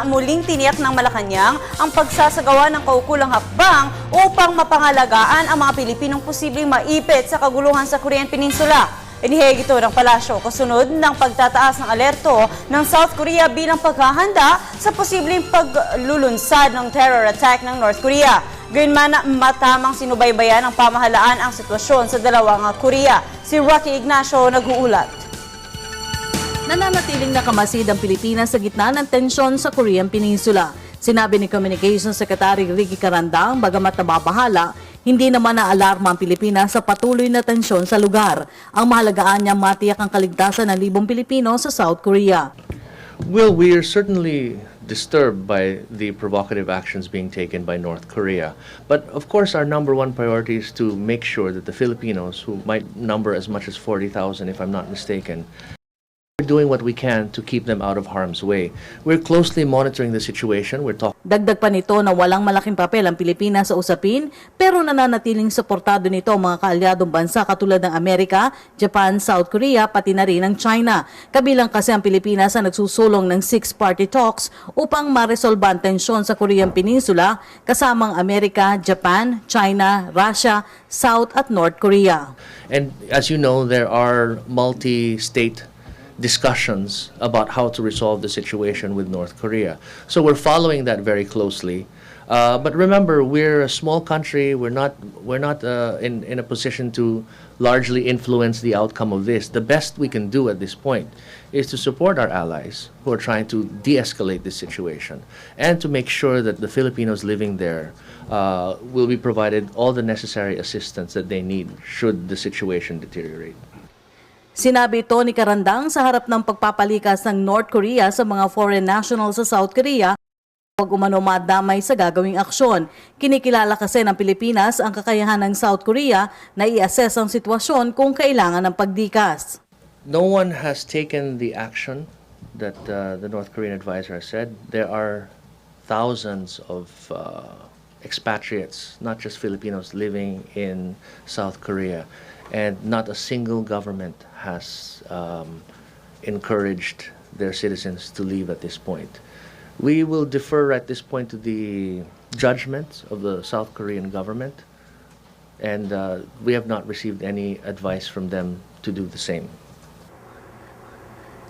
Muling tiniyak ng Malacanang ang pagsasagawa ng kaukulang hakbang upang mapangalagaan ang mga Pilipinong posibleng maipit sa kaguluhan sa Korean Peninsula. Inihayag ito ng palasyo kasunod ng pagtataas ng alerto ng South Korea bilang paghahanda sa posibleng paglulunsad ng terror attack ng North Korea. Gayunman, matamang sinubaybayan ng pamahalaan ang sitwasyon sa dalawang Korea. Si Rocky Ignacio nag-uulat. Nananatiling nakamasid ang Pilipinas sa gitna ng tensyon sa Korean Peninsula. Sinabi ni Communications Secretary Ricky Carandang, bagamat nababahala, hindi naman naalarma ang Pilipinas sa patuloy na tensyon sa lugar. Ang mahalagaan niya matiyak ang kaligtasan ng libong Pilipino sa South Korea. Well, we are certainly disturbed by the provocative actions being taken by North Korea. But of course, our number one priority is to make sure that the Filipinos, who might number as much as 40,000 if I'm not mistaken, we're doing what we can to keep them out of harm's way. We're closely monitoring the situation. Dagdag pa nito na walang malaking papel ang Pilipinas sa usapin, pero nananatiling suportado nito ang mga kaalyadong bansa katulad ng Amerika, Japan, South Korea, pati na rin ang China. Kabilang kasi ang Pilipinas na nagsusulong ng six-party talks upang maresolba ang tensyon sa Korean Peninsula, kasamang Amerika, Japan, China, Russia, South at North Korea. And as you know, there are multi-state discussions about how to resolve the situation with North Korea. So we're following that very closely. But remember, we're a small country. We're not in a position to largely influence the outcome of this. The best we can do at this point is to support our allies who are trying to de-escalate this situation and to make sure that the Filipinos living there will be provided all the necessary assistance that they need should the situation deteriorate. Sinabi ito ni Carandang sa harap ng pagpapalikas ng North Korea sa mga foreign nationals sa South Korea, huwag umano madamay sa gagawing aksyon. Kinikilala kasi ng Pilipinas ang kakayahan ng South Korea na i-assess ang sitwasyon kung kailangan ng pagdikas. No one has taken the action that the North Korean advisor has said. There are thousands of expatriates, not just Filipinos, living in South Korea. And not a single government has encouraged their citizens to leave at this point. We will defer at this point to the judgment of the South Korean government, and we have not received any advice from them to do the same.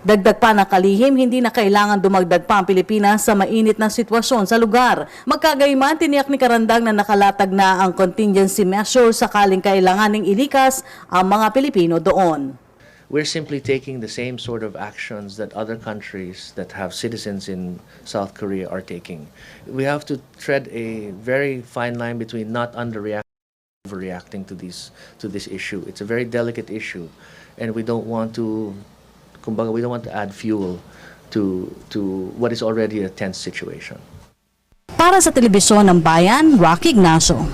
Dagdag pa ng kalihim, hindi na kailangan dumagdag pa ang Pilipinas sa mainit na sitwasyon sa lugar. Magkagayman, tiniyak ni Carandang na nakalatag na ang contingency measure sakaling kailanganing ilikas ang mga Pilipino doon. We're simply taking the same sort of actions that other countries that have citizens in South Korea are taking. We have to tread a very fine line between not underreacting and overreacting to this issue. It's a very delicate issue, and we don't want to add fuel to what is already a tense situation. Para sa Telebisyon ng Bayan, Rocky Ignacio.